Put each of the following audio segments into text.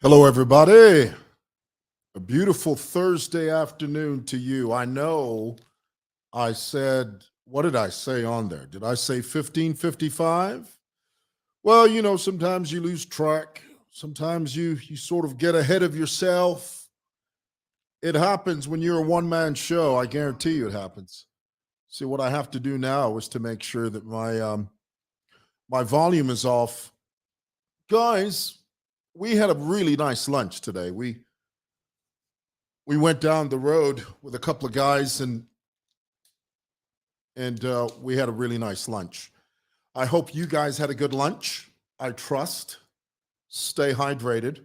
Hello, everybody. A beautiful Thursday afternoon to you. I know I said, what did I say on there? Did I say 15:55? Well, sometimes you lose track. Sometimes you sort of get ahead of yourself. It happens when you're a one-man show. I guarantee you it happens. See, what I have to do now is to make sure that my volume is off. Guys, we had a really nice lunch today. We went down the road with a couple of guys and we had a really nice lunch. I hope you guys had a good lunch. I trust. Stay hydrated.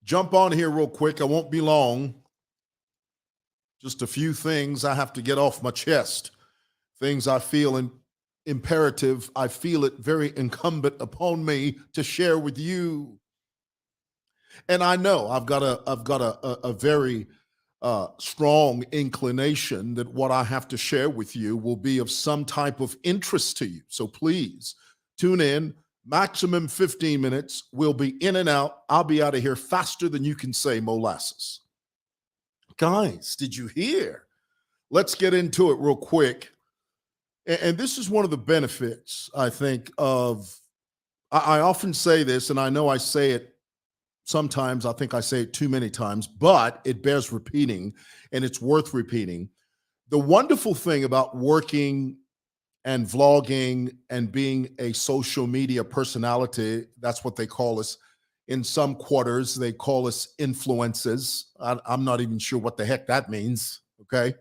Jump on here real quick. I won't be long. Just a few things I have to get off my chest. Things I feel imperative. I feel it very incumbent upon me to share with you. And I know I've got a very strong inclination that what I have to share with you will be of some type of interest to you. So please tune in. Maximum 15 minutes. We'll be in and out. I'll be out of here faster than you can say molasses. Guys, did you hear? Let's get into it real quick. And this is one of the benefits, I think, I often say this, and I know I say it sometimes. I think I say it too many times, but it bears repeating, and it's worth repeating. The wonderful thing about working and vlogging and being a social media personality, that's what they call us. In some quarters, they call us influencers. I'm not even sure what the heck that means, okay?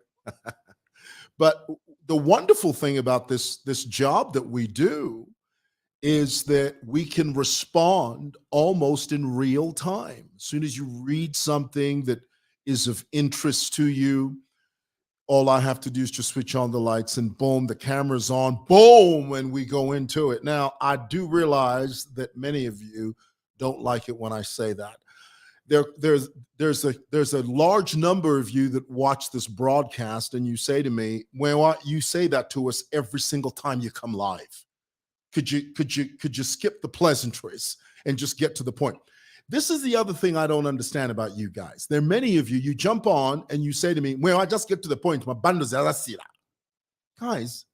But the wonderful thing about this job that we do is that we can respond almost in real time. As soon as you read something that is of interest to you, all I have to do is just switch on the lights and boom, the camera's on, boom, and we go into it. Now, I do realize that many of you don't like it when I say that. There's a large number of you that watch this broadcast and you say to me, well, you say that to us every single time you come live. Could you skip the pleasantries and just get to the point? This is the other thing I don't understand about you guys. There are many of you jump on and you say to me, well, I just get to the point. Guys,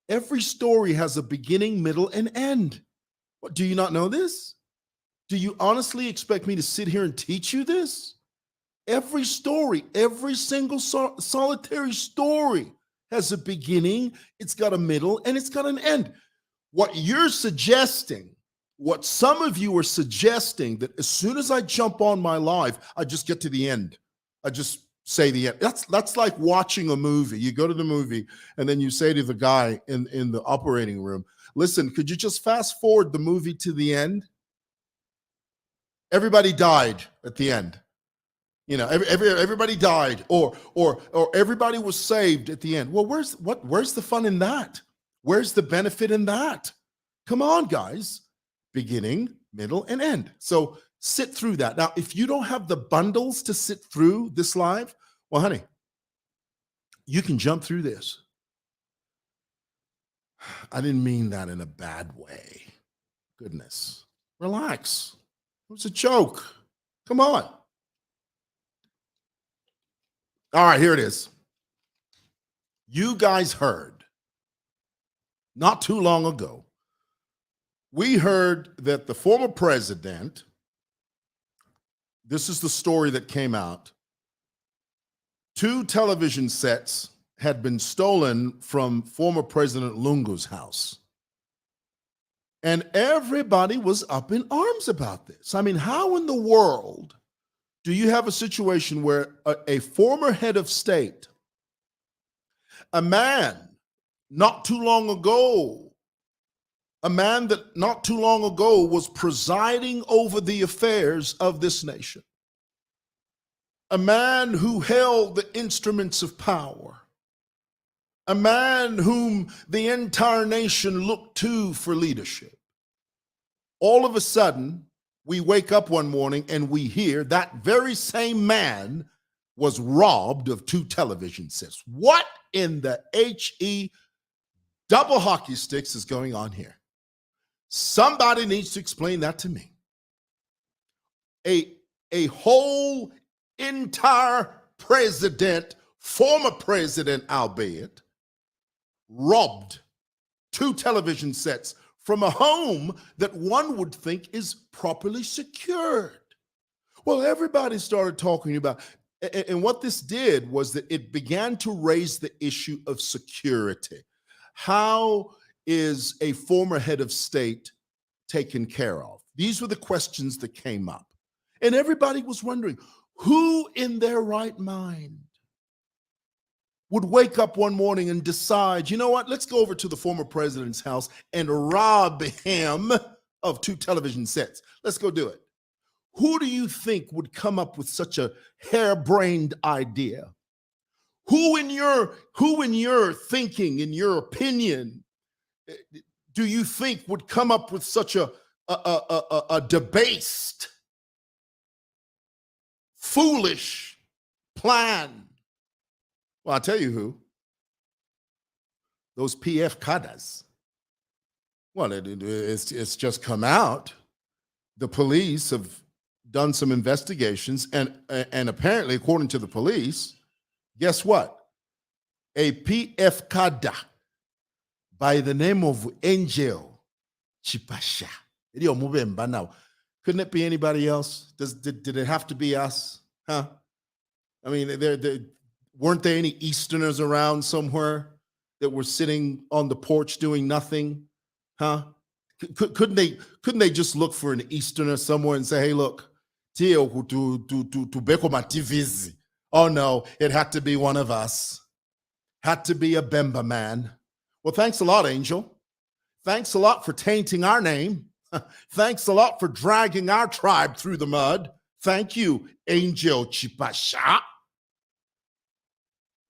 every story has a beginning, middle, and end. What, do you not know this? Do you honestly expect me to sit here and teach you this? Every story, every single solitary story has a beginning, it's got a middle, and it's got an end. What you're suggesting, what some of you are suggesting, that as soon as I jump on my live, I just get to the end. I just say the end. That's like watching a movie. You go to the movie and then you say to the guy in the operating room, listen, could you just fast forward the movie to the end? Everybody died at the end. Everybody died, or everybody was saved at the end. Well, where's the fun in that? Where's the benefit in that? Come on, guys. Beginning, middle, and end. So sit through that. Now, if you don't have the bundles to sit through this live, well, honey, you can jump through this. I didn't mean that in a bad way. Goodness. Relax. It was a joke. Come on. All right, here it is. You guys heard not too long ago, we heard that the former president, this is the story that came out, 2 television sets had been stolen from former President Lungu's house. And everybody was up in arms about this. I mean, how in the world do you have a situation where a former head of state, a man not too long ago, a man that not too long ago was presiding over the affairs of this nation, a man who held the instruments of power, a man whom the entire nation looked to for leadership. All of a sudden, we wake up one morning and we hear that very same man was robbed of 2 television sets. What in the HE double hockey sticks is going on here? Somebody needs to explain that to me. A whole entire president, former president, albeit, robbed 2 television sets from a home that one would think is properly secured. Well, everybody started talking about, and what this did was that it began to raise the issue of security. How is a former head of state taken care of? These were the questions that came up. And everybody was wondering, who in their right mind would wake up one morning and decide, you know what, let's go over to the former president's house and rob him of 2 television sets. Let's go do it. Who do you think would come up with such a harebrained idea? Who in your thinking, in your opinion, do you think would come up with such a debased, foolish plan? Well, I'll tell you who. Those P.F Cadres. Well, it's just come out. The police have done some investigations, and apparently, according to the police, guess what? A P.F Cadre by the name of Angel Chipasha. Couldn't it be anybody else? Did it have to be us? Huh? I mean, weren't there any Easterners around somewhere that were sitting on the porch doing nothing? Huh? Couldn't they just look for an Easterner somewhere and say, hey, look, to beko ma TVs. Oh no, it had to be one of us. Had to be a Bemba man. Well, thanks a lot, Angel. Thanks a lot for tainting our name. Thanks a lot for dragging our tribe through the mud. Thank you, Angel Chipasha.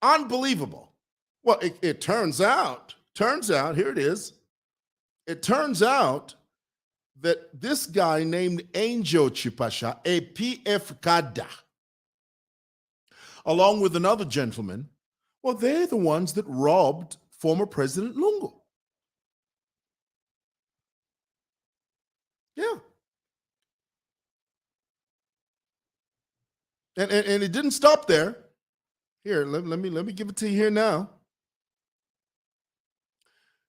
Unbelievable. Well, it turns out, here it is. It turns out that this guy named Angel Chipasha, a P.F Cadres, along with another gentleman, well, they're the ones that robbed former President Lungu. Yeah. And it didn't stop there. Here, let me give it to you here now.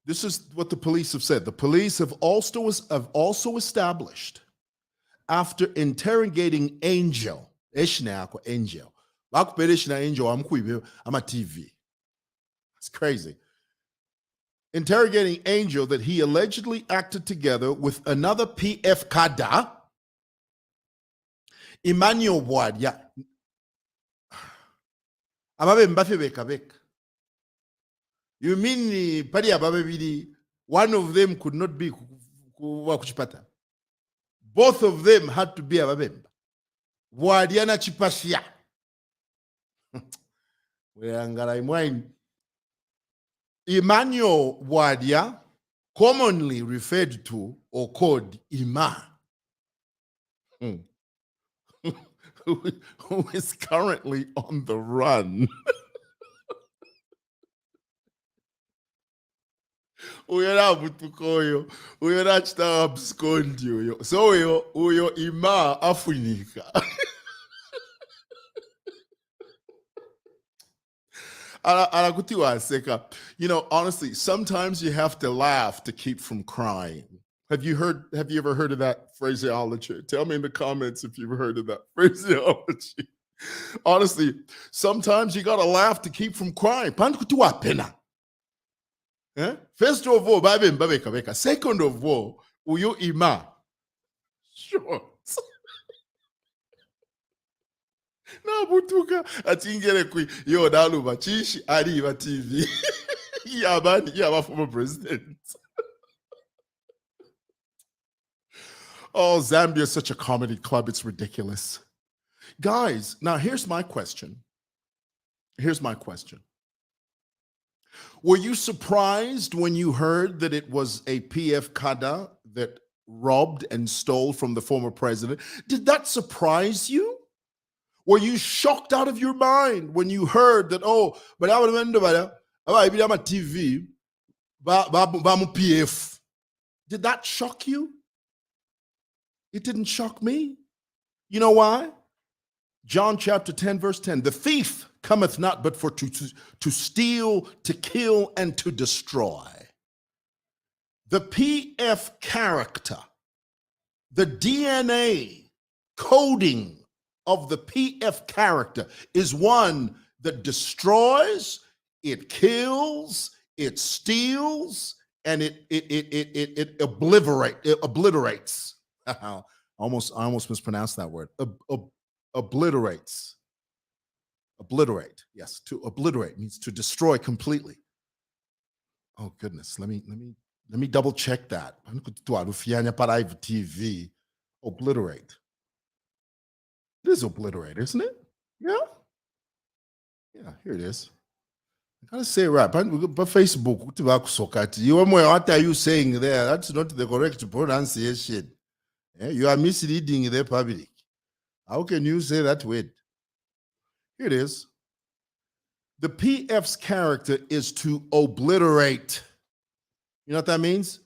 This is what the police have said. The police have also established, after interrogating Angel, Angel, I'm a TV. It's crazy. Interrogating Angel, that he allegedly acted together with another P.F Cadres, Emmanuel Boadia. You mean one of them could not be Wakuchipata? Both of them had to be Ababemba. Boadiana Chipashia. Emmanuel Boadia, commonly referred to or called Ima, who is currently on the run. So Ima Afunika. You know, honestly, sometimes you have to laugh to keep from crying. Have you ever heard of that phraseology? Tell me in the comments if you've heard of that phraseology. Honestly, sometimes you gotta laugh to keep from crying. First of all, second of all, uyo ima. Sure. Na butuka atingere kui yo dalu bachishi ari ba TV. Yaba former president. Oh, Zambia is such a comedy club, it's ridiculous. Guys, now here's my question. Were you surprised when you heard that it was a P.F Cadres that robbed and stole from the former president? Did that surprise you? Were you shocked out of your mind when you heard that, oh, but I remember a TV, PF. Did that shock you? It didn't shock me. You know why? John chapter 10, verse 10. The thief cometh not but for to steal, to kill, and to destroy. The P.F character, the DNA coding of the P.F character is one that destroys, it kills, it steals, and it obliterates. I almost mispronounced that word. Obliterates. Obliterate. Yes, to obliterate means to destroy completely. Oh goodness, let me double check that. TV. Obliterate. It is obliterate, isn't it? Yeah. Yeah, here it is. I gotta say it right. But Facebook, what are you saying there? That's not the correct pronunciation. You are misleading the public. How can you say that word? Here it is. The PF's character is to obliterate. You know what that means?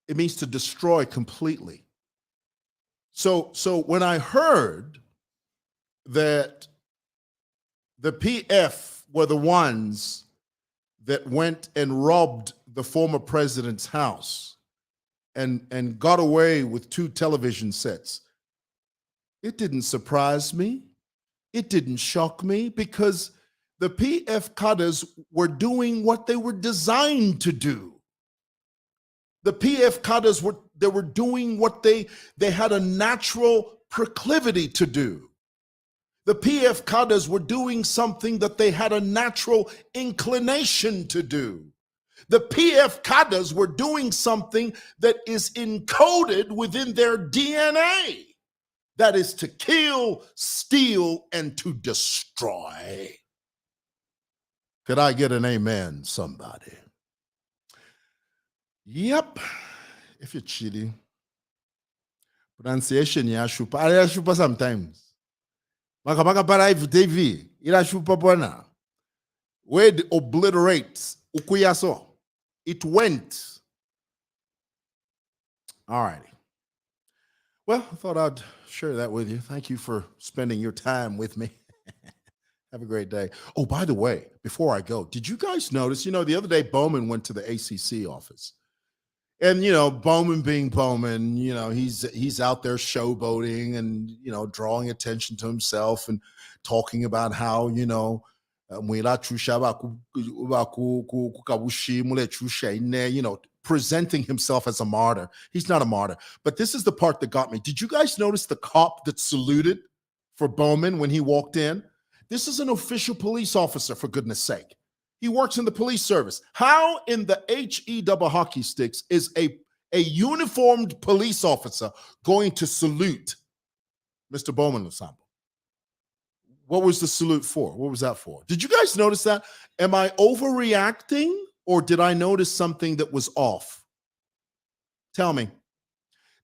It means to destroy completely. So when I heard that the PF were the ones that went and robbed the former president's house and got away with 2 television sets, it didn't surprise me. It didn't shock me because the P.F Cadres were doing what they were designed to do. The P.F Cadres were doing what they had a natural proclivity to do. The P.F Cadres were doing something that they had a natural inclination to do. The P.F Cadres were doing something that is encoded within their DNA. That is to kill, steal, and to destroy. Could I get an amen, somebody? Yep. If you're cheating, pronunciation yashupa. Yashupa sometimes. Makamaka para TV. Irashupa bwana. Word obliterates. Ukuyaso. It went. All righty. Well, I thought I'd share that with you. Thank you for spending your time with me. Have a great day. Oh, by the way, before I go, did you guys notice, the other day Bowman went to the ACC office. And, Bowman being Bowman, he's out there showboating and, drawing attention to himself and talking about how, presenting himself as a martyr. He's not a martyr. But this is the part that got me. Did you guys notice the cop that saluted for Bowman when he walked in? This is an official police officer, for goodness sake. He works in the police service. How in the double hockey sticks is a uniformed police officer going to salute Mr. Bowman Lusambo? What was the salute for? What was that for? Did you guys notice that? Am I overreacting or did I notice something that was off? Tell me.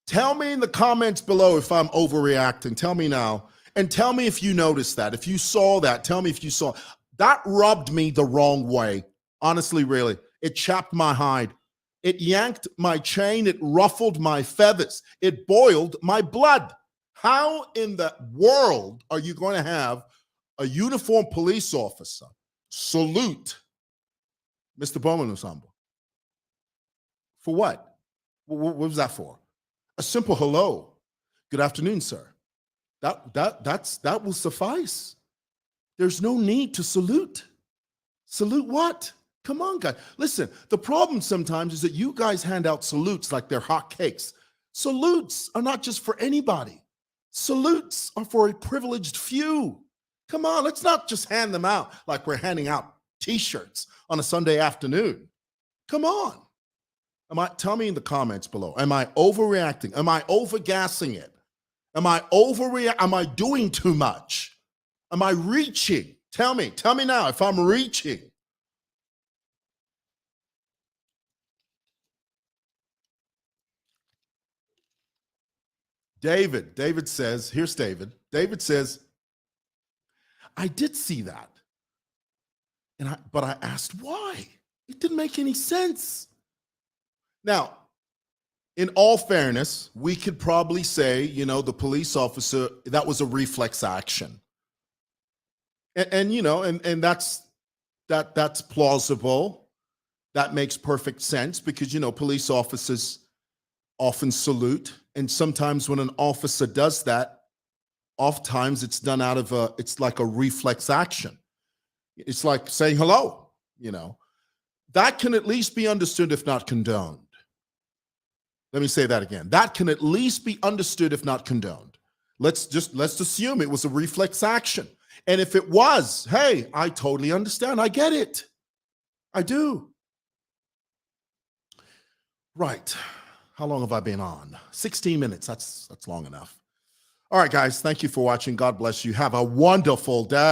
Tell me in the comments below if I'm overreacting. Tell me now. And tell me if you noticed that. If you saw that, tell me if you saw. That rubbed me the wrong way. Honestly, really. It chapped my hide. It yanked my chain. It ruffled my feathers. It boiled my blood. How in the world are you going to have a uniformed police officer salute Mr. Bowman Lusambo? For what? What was that for? A simple hello. Good afternoon, sir. That will suffice. There's no need to salute. Salute what? Come on, guys. Listen, the problem sometimes is that you guys hand out salutes like they're hot cakes. Salutes are not just for anybody. Salutes are for a privileged few. Come on, let's not just hand them out like we're handing out T-shirts on a Sunday afternoon. Come on. Tell me in the comments below. Am I overreacting? Am I overgassing it? Am I doing too much? Am I reaching? Tell me now if I'm reaching. David says, here's David. David says, I did see that. But I asked why. It didn't make any sense. Now, in all fairness, we could probably say, the police officer, that was a reflex action. And that's plausible. That makes perfect sense because, police officers often salute. And sometimes when an officer does that, oftentimes it's done it's like a reflex action. It's like saying hello, that can at least be understood if not condoned. Let me say that again. That can at least be understood if not condoned. Let's assume it was a reflex action. And if it was, hey, I totally understand. I get it. I do. Right. How long have I been on? 16 minutes. That's long enough. All right, guys. Thank you for watching. God bless you. Have a wonderful day.